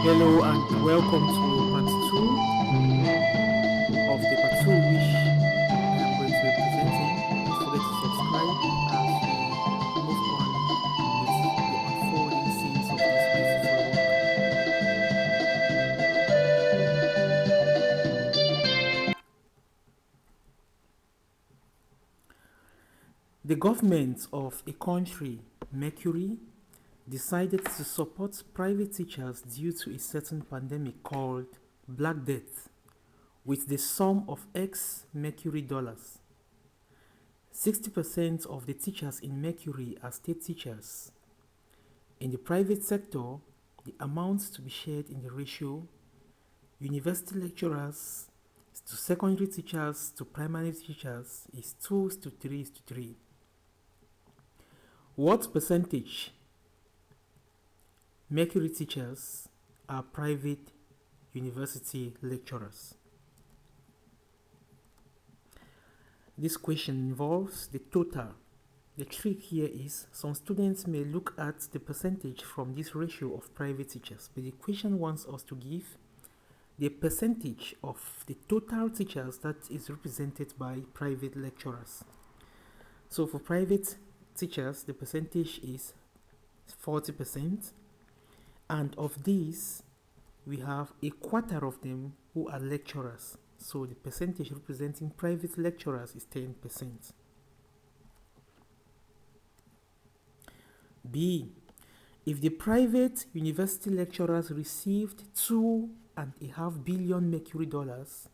Hello and welcome to part 2 of the part 2 which I am going to be presenting. Don't forget to subscribe as we move on with the unfolding scenes of this beautiful work. The government of a country, Mercury, decided to support private teachers due to a certain pandemic called Black Death with the sum of X Mercury dollars. 60% of the teachers in Mercury are state teachers. In the private sector, the amount to be shared in the ratio university lecturers to secondary teachers to primary teachers is 2 to 3 to 3. What percentage Mercury teachers are private university lecturers? This question involves the total. The trick here is some students may look at the percentage from this ratio of private teachers, but the question wants us to give the percentage of the total teachers that is represented by private lecturers. So for private teachers, the percentage is 40%, and of these, we have a quarter of them who are lecturers. So the percentage representing private lecturers is 10%. B. If the private university lecturers received $2.5 billion Mercury dollars,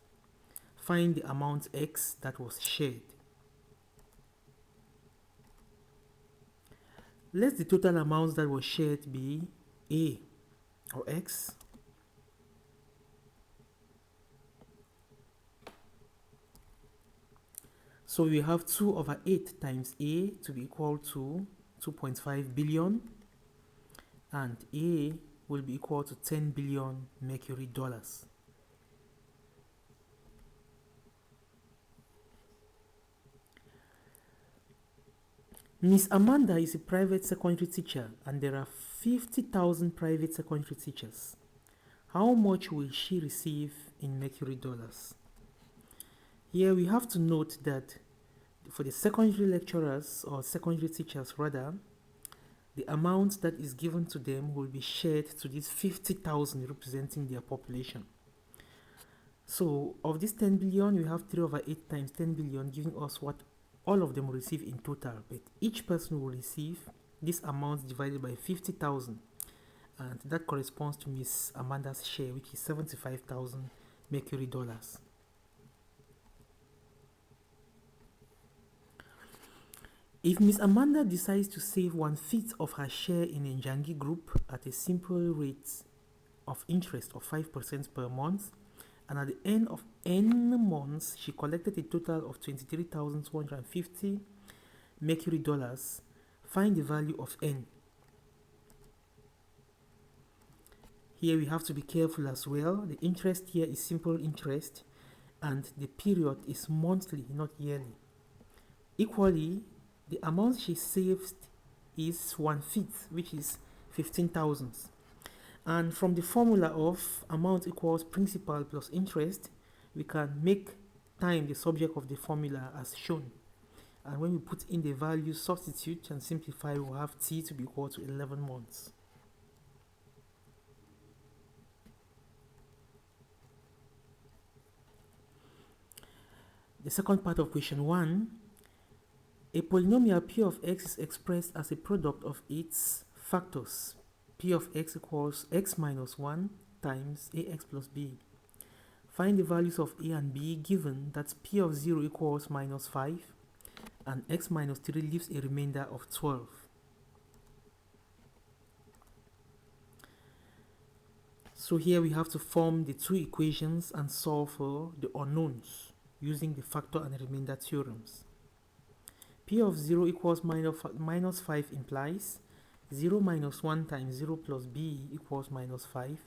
find the amount X that was shared. Let the total amount that was shared be A or X. So we have 2 over 8 times A to be equal to 2.5 billion, and A will be equal to 10 billion Mercury dollars. Miss Amanda is a private secondary teacher and there are 50,000 private secondary teachers. How much will she receive in Mercury dollars? Here we have to note that for the secondary lecturers or secondary teachers rather, the amount that is given to them will be shared to these 50,000 representing their population. So of this 10 billion, we have 3 over 8 times 10 billion giving us what all of them will receive in total, but each person will receive this amount divided by 50,000, and that corresponds to Miss Amanda's share, which is 75,000 Mercury dollars. If Miss Amanda decides to save 1/5 of her share in a Njangi group at a simple rate of interest of 5% per month, and at the end of n months she collected a total of 23,250 Mercury dollars, find the value of n. Here we have to be careful as well. The interest here is simple interest and the period is monthly, not yearly. Equally, the amount she saved is 1/5, which is 15,000. And from the formula of amount equals principal plus interest, we can make time the subject of the formula as shown. And when we put in the values, substitute and simplify, we'll have t to be equal to 11 months. The second part of question 1. A polynomial p of x is expressed as a product of its factors. P of x equals x minus 1 times ax plus b. Find the values of a and b given that p of 0 equals minus 5 and x minus 3 leaves a remainder of 12. So here we have to form the two equations and solve for the unknowns using the factor and remainder theorems. P of 0 equals minus 5 implies 0 minus 1 times 0 plus b equals minus 5,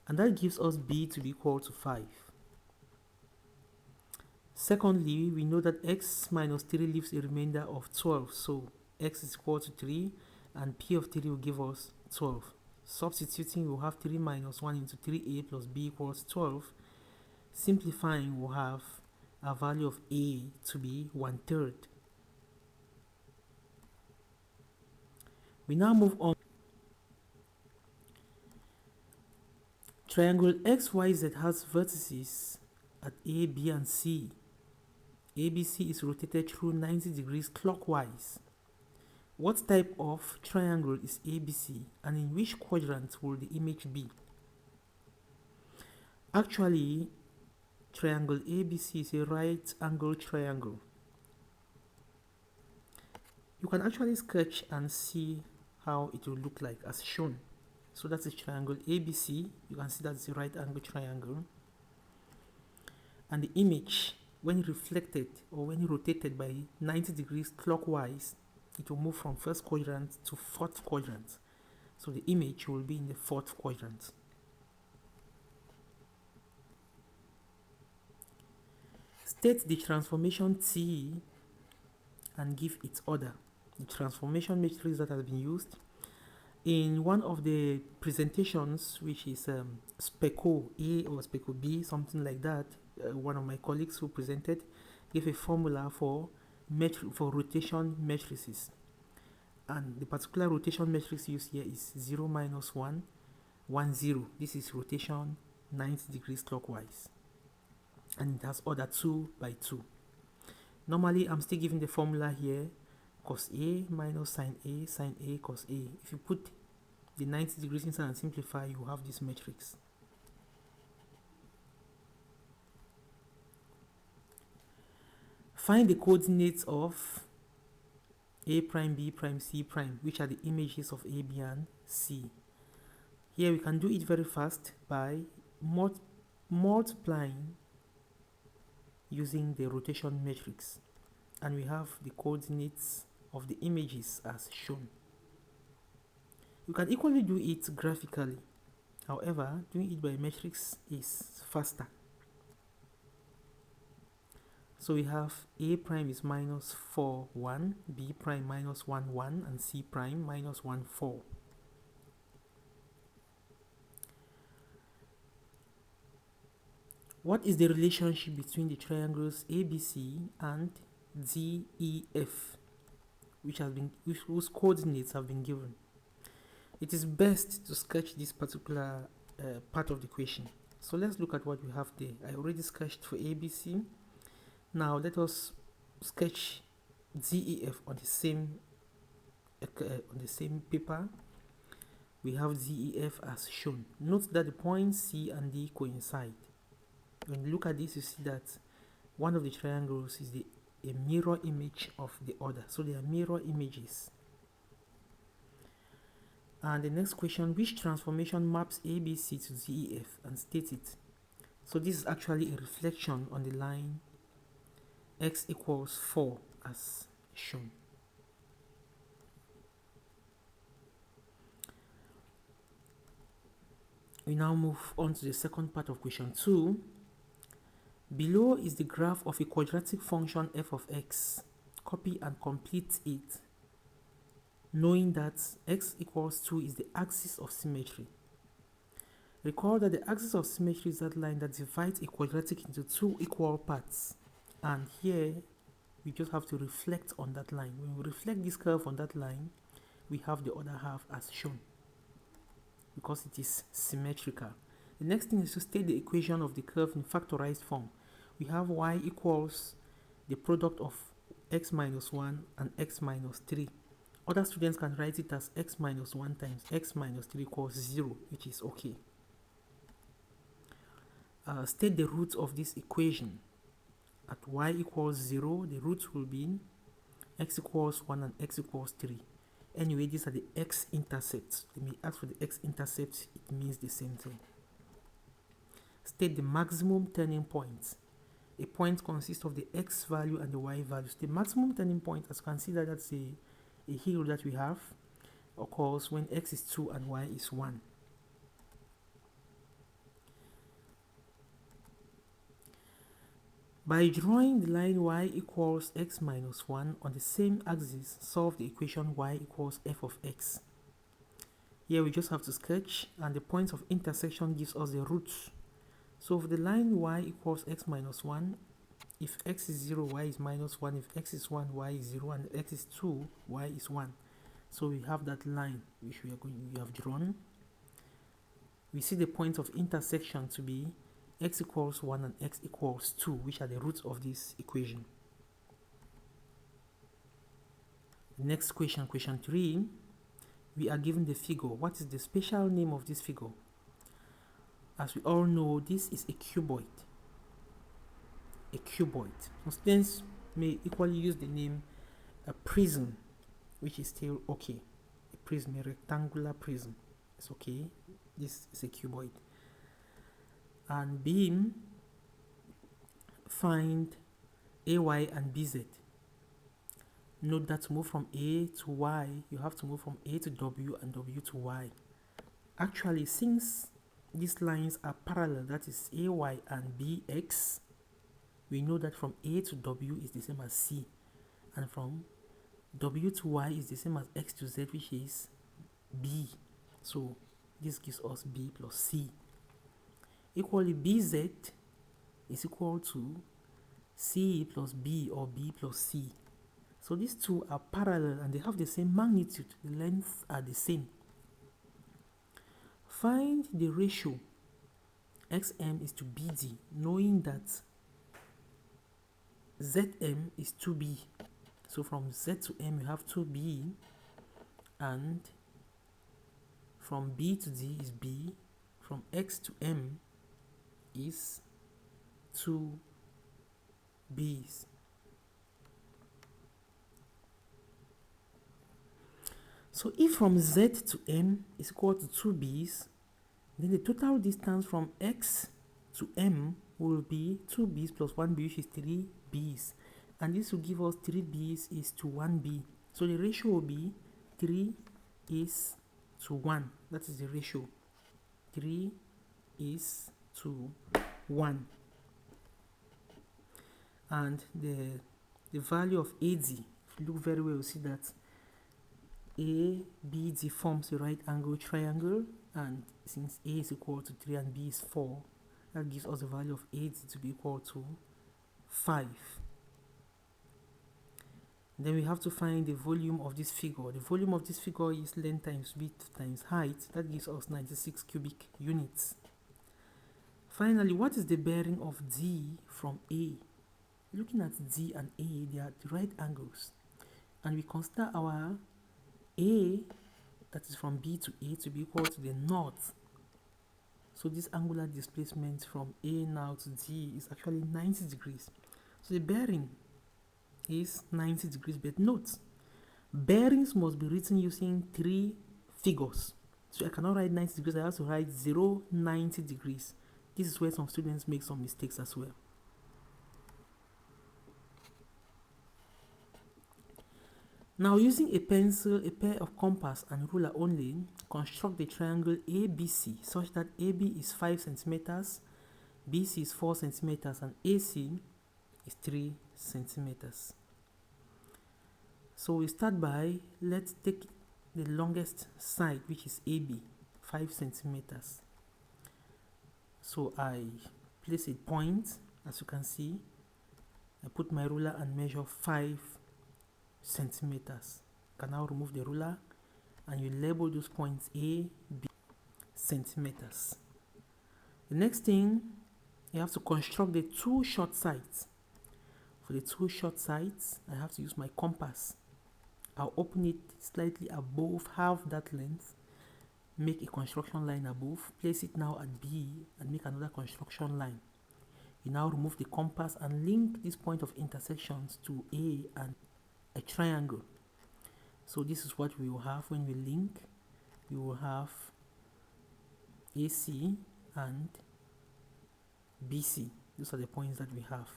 and that gives us b to be equal to 5. Secondly, we know that x minus 3 leaves a remainder of 12, so x is equal to 3 and p of 3 will give us 12. Substituting, we'll have 3 minus 1 into 3a plus b equals 12. Simplifying, we'll have a value of a to be 1/3. We now move on. Triangle XYZ has vertices at A, B, and C. ABC is rotated through 90 degrees clockwise. What type of triangle is ABC, and in which quadrant will the image be? Actually, triangle ABC is a right angle triangle. You can actually sketch and see how it will look like as shown. So that's a triangle ABC. You can see that's a right angle triangle. And the image, when reflected or when rotated by 90 degrees clockwise, it will move from first quadrant to fourth quadrant. So the image will be in the fourth quadrant. State the transformation T and give its order. The transformation matrix that has been used in one of the presentations, which is SPECO A or SPECO B, something like that. One of my colleagues who presented gave a formula for rotation matrices, and the particular rotation matrix used here is 0 minus 1 1 0. This is rotation 90 degrees clockwise, and it has order 2 by 2. Normally I'm still giving the formula here, cos A minus sin A cos A. If you put the 90 degrees inside and simplify, you have this matrix. Find the coordinates of A prime, B prime, C prime, which are the images of A, B, and C. Here we can do it very fast by multiplying using the rotation matrix, and we have the coordinates of the images as shown. You can equally do it graphically. However, doing it by matrix is faster. So we have A prime is minus 4, 1, B prime minus 1, 1, and C prime minus 1, 4. What is the relationship between the triangles ABC and DEF, whose coordinates have been given? It is best to sketch this particular part of the equation. So let's look at what we have there. I already sketched for ABC. Now let us sketch DEF on the same paper. We have DEF as shown. Note that the points C and D coincide. When you look at this, you see that one of the triangles is a mirror image of the other. So they are mirror images. And the next question, which transformation maps ABC to DEF, and state it? So this is actually a reflection on the line x equals 4 as shown. We now move on to the second part of question 2. Below is the graph of a quadratic function f of x. Copy and complete it, knowing that x equals 2 is the axis of symmetry. Recall that the axis of symmetry is that line that divides a quadratic into two equal parts. And here, we just have to reflect on that line. When we reflect this curve on that line, we have the other half as shown, because it is symmetrical. The next thing is to state the equation of the curve in factorized form. We have y equals the product of x minus 1 and x minus 3. Other students can write it as x minus 1 times x minus 3 equals 0, which is okay. State the roots of this equation. At y equals 0, the roots will be x equals 1 and x equals 3. Anyway, these are the x-intercepts. When we ask for the x-intercepts, it means the same thing. State the maximum turning point. A point consists of the x value and the y values. The maximum turning point, as you can see, that's a hill that we have, occurs when x is 2 and y is 1. By drawing the line y equals x minus 1 on the same axis, solve the equation y equals f of x. Here we just have to sketch, and the point of intersection gives us the roots. So for the line y equals x minus 1, if x is 0, y is minus 1, if x is 1, y is 0, and if x is 2, y is 1. So we have that line which we have drawn. We see the point of intersection to be x equals 1 and x equals 2, which are the roots of this equation. Next question, question 3. We are given the figure. What is the special name of this figure? As we all know, this is a cuboid. A cuboid. Some students may equally use the name a prism, which is still okay. A prism, a rectangular prism. It's okay. This is a cuboid. And beam, find AY and BZ. Note that to move from A to Y, you have to move from A to W and W to Y. Actually, since these lines are parallel, that is AY and BX, we know that from A to W is the same as C, and from W to Y is the same as X to Z, which is B. So this gives us B plus C. Equally, BZ is equal to C plus B or B plus C. So these two are parallel and they have the same magnitude. The lengths are the same. Find the ratio XM is to BD, knowing that ZM is 2B. So from Z to M you have 2B, and from B to D is B, from X to M is 2 B's. So if from Z to M is equal to 2 B's, then the total distance from X to M will be 2 B's plus 1 B, which is 3 B's. And this will give us 3 B's is to 1 B. So the ratio will be 3 is to 1. That is the ratio. 3 is to 1. And the value of AD, if you look very well, you see that ABD forms a right angle triangle, and since A is equal to 3 and B is 4, that gives us the value of AD to be equal to 5. Then we have to find the volume of this figure. The volume of this figure is length times width times height. That gives us 96 cubic units. Finally, what is the bearing of D from A? Looking at D and A, they are at right angles. And we consider our A, that is from B to A, to be equal to the north. So this angular displacement from A now to D is actually 90 degrees. So the bearing is 90 degrees, but note, bearings must be written using 3 figures. So I cannot write 90 degrees, I have to write 0, 90 degrees. This is where some students make some mistakes as well. Now, using a pencil, a pair of compass and ruler only, construct the triangle ABC such that AB is 5 centimeters, BC is 4 centimeters, and AC is 3 centimeters. So we start by, let's take the longest side, which is AB, 5 centimeters. So I place a point, as you can see. I put my ruler and measure 5 centimeters. You can now remove the ruler and you label those points A, B, centimeters. The next thing, you have to construct the 2 short sides. For the 2 short sides, I have to use my compass. I'll open it slightly above half that length, make a construction line above, place it now at B and make another construction line. You now remove the compass and link this point of intersections to A and a triangle. So this is what we will have when we link. We will have AC and BC. Those are the points that we have.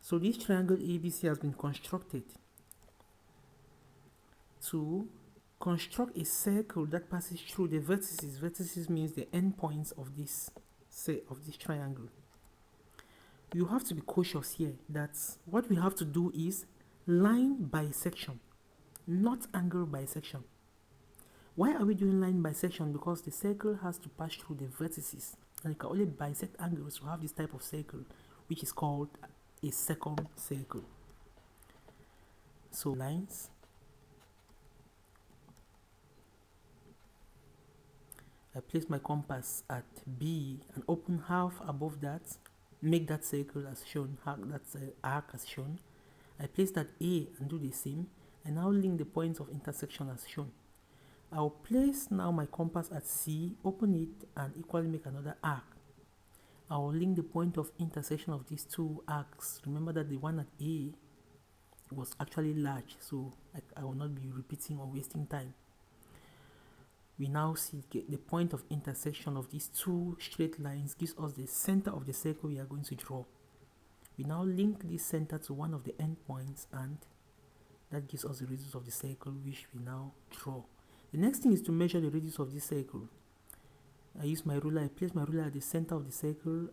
So this triangle ABC has been constructed. To construct a circle that passes through the vertices. Vertices means the endpoints of this triangle. You have to be cautious here that what we have to do is line bisection, not angle bisection. Why are we doing line bisection? Because the circle has to pass through the vertices, and you can only bisect angles to have this type of circle, which is called a second circle. So lines, I place my compass at B and open half above that, make that circle as shown, that's arc as shown. I place that A and do the same, and now link the points of intersection as shown. I'll place now my compass at C, open it, and equally make another arc. I'll link the point of intersection of these two arcs. Remember that the one at A was actually large, so I will not be repeating or wasting time. We now see the point of intersection of these two straight lines gives us the center of the circle we are going to draw. We now link this center to one of the endpoints, and that gives us the radius of the circle, which we now draw. The next thing is to measure the radius of this circle. I use my ruler, I place my ruler at the center of the circle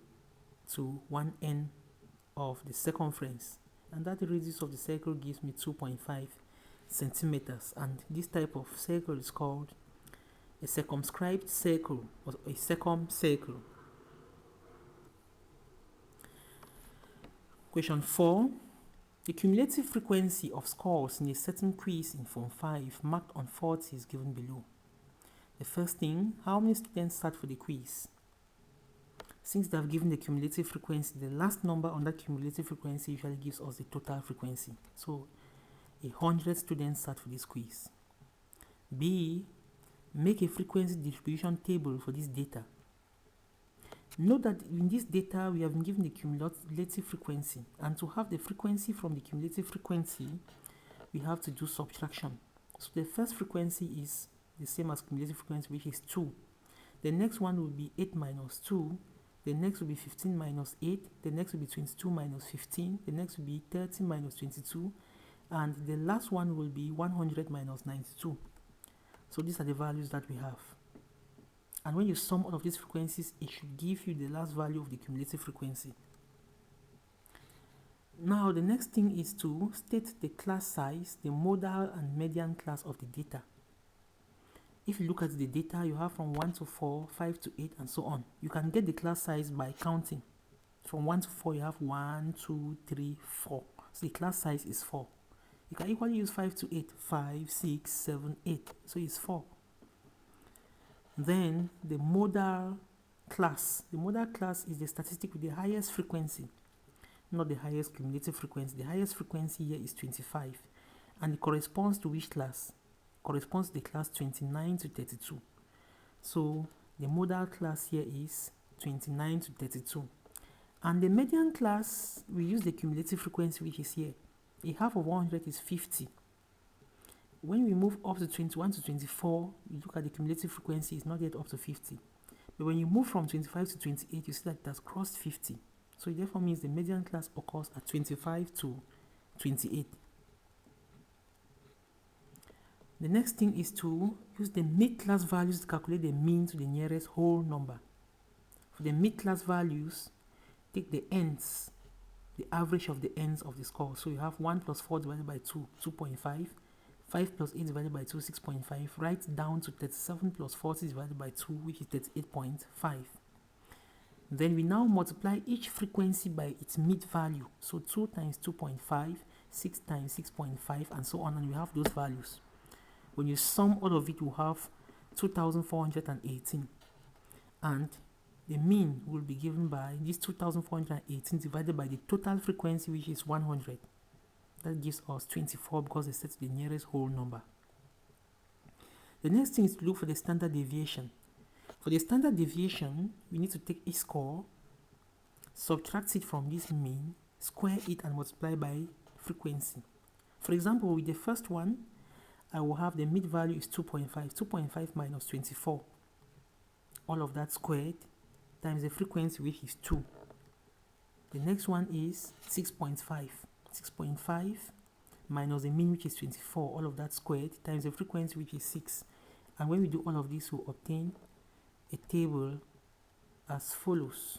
to one end of the circumference, and that radius of the circle gives me 2.5 centimeters, and this type of circle is called a circumscribed circle or a circumcircle. Question 4. The cumulative frequency of scores in a certain quiz in Form 5 marked on 40 is given below. The first thing, how many students sat for the quiz? Since they have given the cumulative frequency, the last number on that cumulative frequency usually gives us the total frequency. So 100 students sat for this quiz. B, make a frequency distribution table for this data. Note that in this data we have been given the cumulative frequency, and to have the frequency from the cumulative frequency we have to do subtraction. So the first frequency is the same as cumulative frequency, which is 2. The next one will be 8 minus 2. The next will be 15 minus 8. The next will be 22 minus 15. The next will be 30 minus 22. And the last one will be 100 minus 92. So these are the values that we have. And when you sum all of these frequencies, it should give you the last value of the cumulative frequency. Now the next thing is to state the class size, the modal and median class of the data. If you look at the data, you have from 1 to 4, 5 to 8, and so on. You can get the class size by counting. From 1 to 4, you have 1, 2, 3, 4. So the class size is 4. You can equally use 5 to 8, 5, 6, 7, 8. So it's 4. Then the modal class. The modal class is the statistic with the highest frequency, not the highest cumulative frequency. The highest frequency here is 25. And it corresponds to which class? Corresponds to the class 29 to 32. So the modal class here is 29 to 32. And the median class, we use the cumulative frequency, which is here. A half of 100 is 50. When we move up to 21 to 24, you look at the cumulative frequency, it's not yet up to 50. But when you move from 25 to 28, you see that it has crossed 50. So it therefore means the median class occurs at 25 to 28. The next thing is to use the mid-class values to calculate the mean to the nearest whole number. For the mid-class values, take the ends, the average of the ends of the score. So you have 1 plus 4 divided by 2, 2.5. 5 plus 8 divided by 2, 6.5. Right down to 37 plus 40 divided by 2, which is 38.5. Then we now multiply each frequency by its mid value. So 2 times 2.5, 6 times 6.5, and so on, and we have those values. When you sum all of it, you have 2,418. And the mean will be given by this 2,418 divided by the total frequency, which is 100. That gives us 24 because it's set to the nearest whole number. The next thing is to look for the standard deviation. For the standard deviation, we need to take each score, subtract it from this mean, square it, and multiply by frequency. For example, with the first one, I will have the mid value is 2.5. 2.5 minus 24. All of that squared times the frequency, which is 2. The next one is 6.5. 6.5 minus the mean, which is 24, all of that squared, times the frequency, which is 6. And when we do all of this, we'll obtain a table as follows.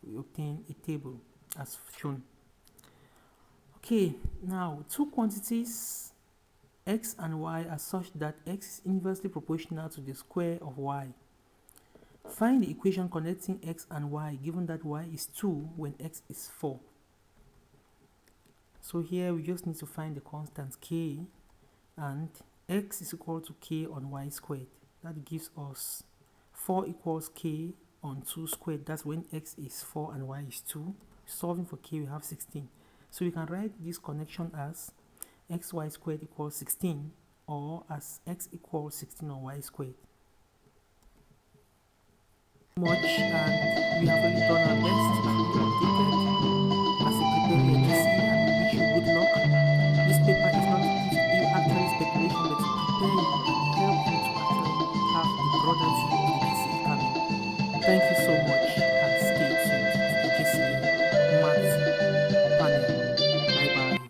We obtain a table as shown. Okay, now two quantities x and y are such that x is inversely proportional to the square of y. Find the equation connecting x and y given that y is 2 when x is 4. So here we just need to find the constant k, and x is equal to k on y squared. That gives us 4 equals k on 2 squared. That's when x is 4 and y is 2. Solving for k, we have 16. So we can write this connection as xy squared equals 16, or as x equals 16 on y squared. Much, and we have really done our best to keep you updated as you prepare your GC, and we wish you good luck. This paper is not to give you actually speculation, but to prepare you and help you to actually have a broader view of the GCE coming. Thank you so much, and stay tuned to the GCE Math panel. Bye bye.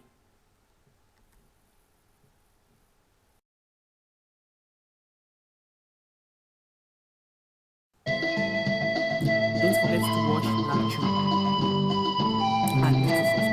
Don't forget to watch lecture and to subscribe.